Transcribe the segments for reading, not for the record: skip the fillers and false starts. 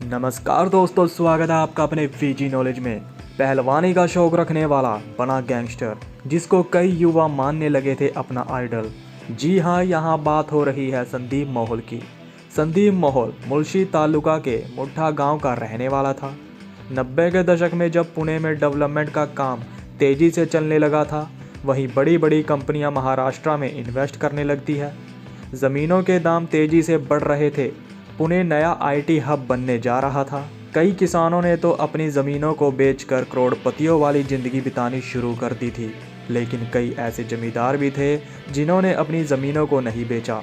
नमस्कार दोस्तों, स्वागत है आपका अपने वीजी नॉलेज में। पहलवानी का शौक रखने वाला बना गैंगस्टर, जिसको कई युवा मानने लगे थे अपना आइडल। जी हाँ, यहाँ बात हो रही है संदीप माहौल की। संदीप माहौल मुल्शी तालुका के मुठ्ठा गांव का रहने वाला था। 90 के दशक में जब पुणे में डेवलपमेंट का काम तेजी से चलने लगा था, वहीं बड़ी बड़ी कंपनियां महाराष्ट्र में इन्वेस्ट करने लगती है। ज़मीनों के दाम तेजी से बढ़ रहे थे। पुणे नया आईटी हब बनने जा रहा था। कई किसानों ने तो अपनी ज़मीनों को बेचकर करोड़पतियों वाली ज़िंदगी बितानी शुरू कर दी थी, लेकिन कई ऐसे जमींदार भी थे जिन्होंने अपनी ज़मीनों को नहीं बेचा।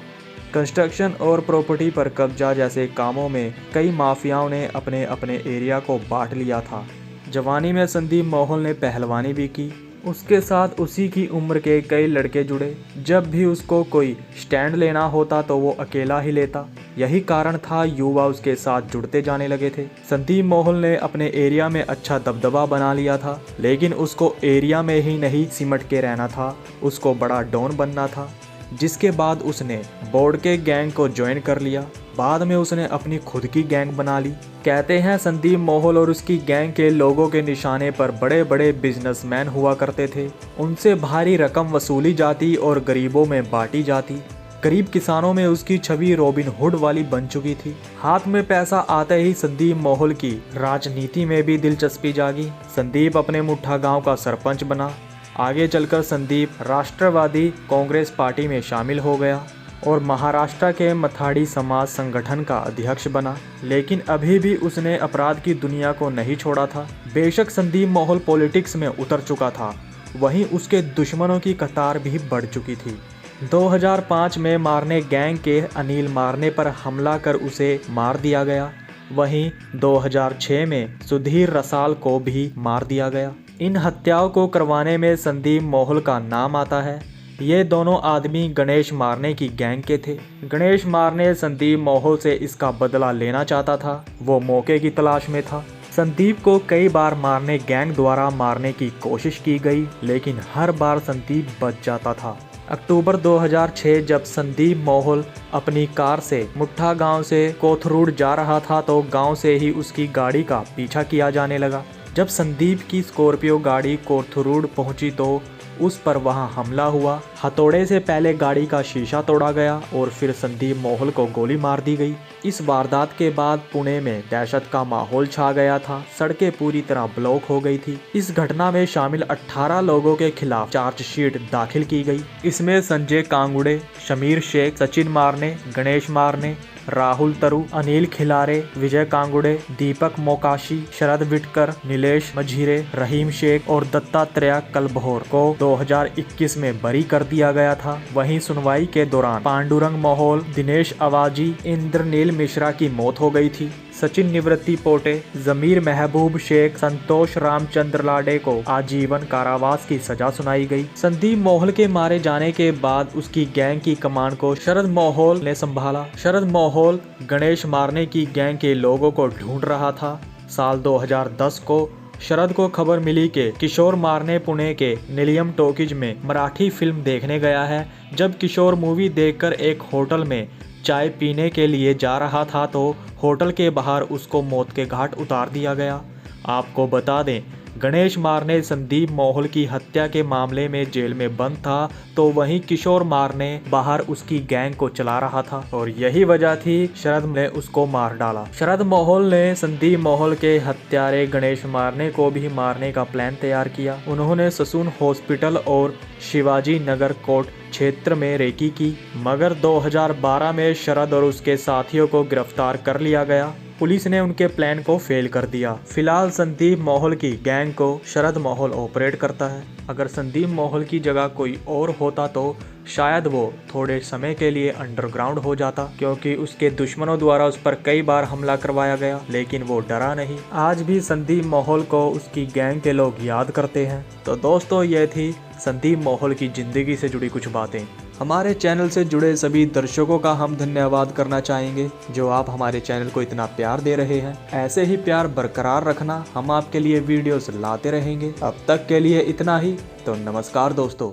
कंस्ट्रक्शन और प्रॉपर्टी पर कब्जा जैसे कामों में कई माफियाओं ने अपने अपने एरिया को बांट लिया था। जवानी में संदीप माहौल ने पहलवानी भी की। उसके साथ उसी की उम्र के कई लड़के जुड़े। जब भी उसको कोई स्टैंड लेना होता तो वो अकेला ही लेता। यही कारण था युवा उसके साथ जुड़ते जाने लगे थे। संदीप माहौल ने अपने एरिया में अच्छा दबदबा बना लिया था, लेकिन उसको एरिया में ही नहीं सिमट के रहना था, उसको बड़ा डॉन बनना था। जिसके बाद उसने बोर्ड के गैंग को ज्वाइन कर लिया। बाद में उसने अपनी खुद की गैंग बना ली। कहते हैं संदीप माहौल और उसकी गैंग के लोगों के निशाने पर बड़े बड़े बिजनेसमैन हुआ करते थे। उनसे भारी रकम वसूली जाती और गरीबों में बांटी जाती। गरीब किसानों में उसकी छवि रॉबिन हुड वाली बन चुकी थी। हाथ में पैसा आते ही संदीप माहौल की राजनीति में भी दिलचस्पी जागी। संदीप अपने मुठ्ठा गांव का सरपंच बना। आगे चलकर संदीप राष्ट्रवादी कांग्रेस पार्टी में शामिल हो गया और महाराष्ट्र के मथाड़ी समाज संगठन का अध्यक्ष बना। लेकिन अभी भी उसने अपराध की दुनिया को नहीं छोड़ा था। बेशक संदीप माहौल पॉलिटिक्स में उतर चुका था, वहीं उसके दुश्मनों की कतार भी बढ़ चुकी थी। 2005 में मारने गैंग के अनिल मारने पर हमला कर उसे मार दिया गया। वहीं 2006 में सुधीर रसाल को भी मार दिया गया। इन हत्याओं को करवाने में संदीप माहौल का नाम आता है। ये दोनों आदमी गणेश मारने की गैंग के थे। गणेश मारने संदीप माहौल से इसका बदला लेना चाहता था। वो मौके की तलाश में था। संदीप को कई बार मारने गैंग द्वारा मारने की कोशिश की गई, लेकिन हर बार संदीप बच जाता था। अक्टूबर 2006 जब संदीप माहौल अपनी कार से मुठ्ठा गांव से कोथरूड जा रहा था तो गांव से ही उसकी गाड़ी का पीछा किया जाने लगा। जब संदीप की स्कॉर्पियो गाड़ी कोथरूड पहुंची तो उस पर वहां हमला हुआ। हथौड़े से पहले गाड़ी का शीशा तोड़ा गया और फिर संदीप माहौल को गोली मार दी गई। इस वारदात के बाद पुणे में दहशत का माहौल छा गया था। सड़कें पूरी तरह ब्लॉक हो गई थी। इस घटना में शामिल 18 लोगों के खिलाफ चार्जशीट दाखिल की गई। इसमें संजय कांगुड़े, शमीर शेख, सचिन मारने, गणेश मारने, राहुल तरु, अनिल खिलारे, विजय कांगुड़े, दीपक मोकाशी, शरद विटकर, नीलेश मझीरे, रहीम शेख और दत्तात्रेय कलभोर को 2021 में बरी कर दिया गया था। वहीं सुनवाई के दौरान पांडुरंग माहौल, दिनेश अवाजी, इंद्रनील मिश्रा की मौत हो गई थी। सचिन निवृत्ति पोटे, जमीर महबूब शेख, संतोष रामचंद्र लाडे को आजीवन कारावास की सजा सुनाई गई। संदीप माहौल के मारे जाने के बाद उसकी गैंग की कमान को शरद माहौल ने संभाला। शरद माहौल गणेश मारने की गैंग के लोगों को ढूंढ रहा था। साल 2010 को शरद को खबर मिली कि किशोर मारने पुणे के निलियम टॉकीज में मराठी फिल्म देखने गया है। जब किशोर मूवी देखकर एक होटल में चाय पीने के लिए जा रहा था तो होटल के बाहर उसको मौत के घाट उतार दिया गया। आपको बता दें, गणेश मारने संदीप माहौल की हत्या के मामले में जेल में बंद था, तो वहीं किशोर मारने बाहर उसकी गैंग को चला रहा था और यही वजह थी शरद ने उसको मार डाला। शरद माहौल ने संदीप माहौल के हत्यारे गणेश मारने को भी मारने का प्लान तैयार किया। उन्होंने ससून हॉस्पिटल और शिवाजी नगर कोर्ट क्षेत्र में रेकी की, मगर 2012 में शरद और उसके साथियों को गिरफ्तार कर लिया गया। पुलिस ने उनके प्लान को फेल कर दिया। फिलहाल संदीप माहौल की गैंग को शरद माहौल ऑपरेट करता है। अगर संदीप माहौल की जगह कोई और होता तो शायद वो थोड़े समय के लिए अंडरग्राउंड हो जाता, क्योंकि उसके दुश्मनों द्वारा उस पर कई बार हमला करवाया गया, लेकिन वो डरा नहीं। आज भी संदीप माहौल को उसकी गैंग के लोग याद करते हैं। तो दोस्तों, ये थी संदीप माहौल की ज़िंदगी से जुड़ी कुछ बातें। हमारे चैनल से जुड़े सभी दर्शकों का हम धन्यवाद करना चाहेंगे, जो आप हमारे चैनल को इतना प्यार दे रहे हैं। ऐसे ही प्यार बरकरार रखना, हम आपके लिए वीडियोस लाते रहेंगे। अब तक के लिए इतना ही, तो नमस्कार दोस्तों।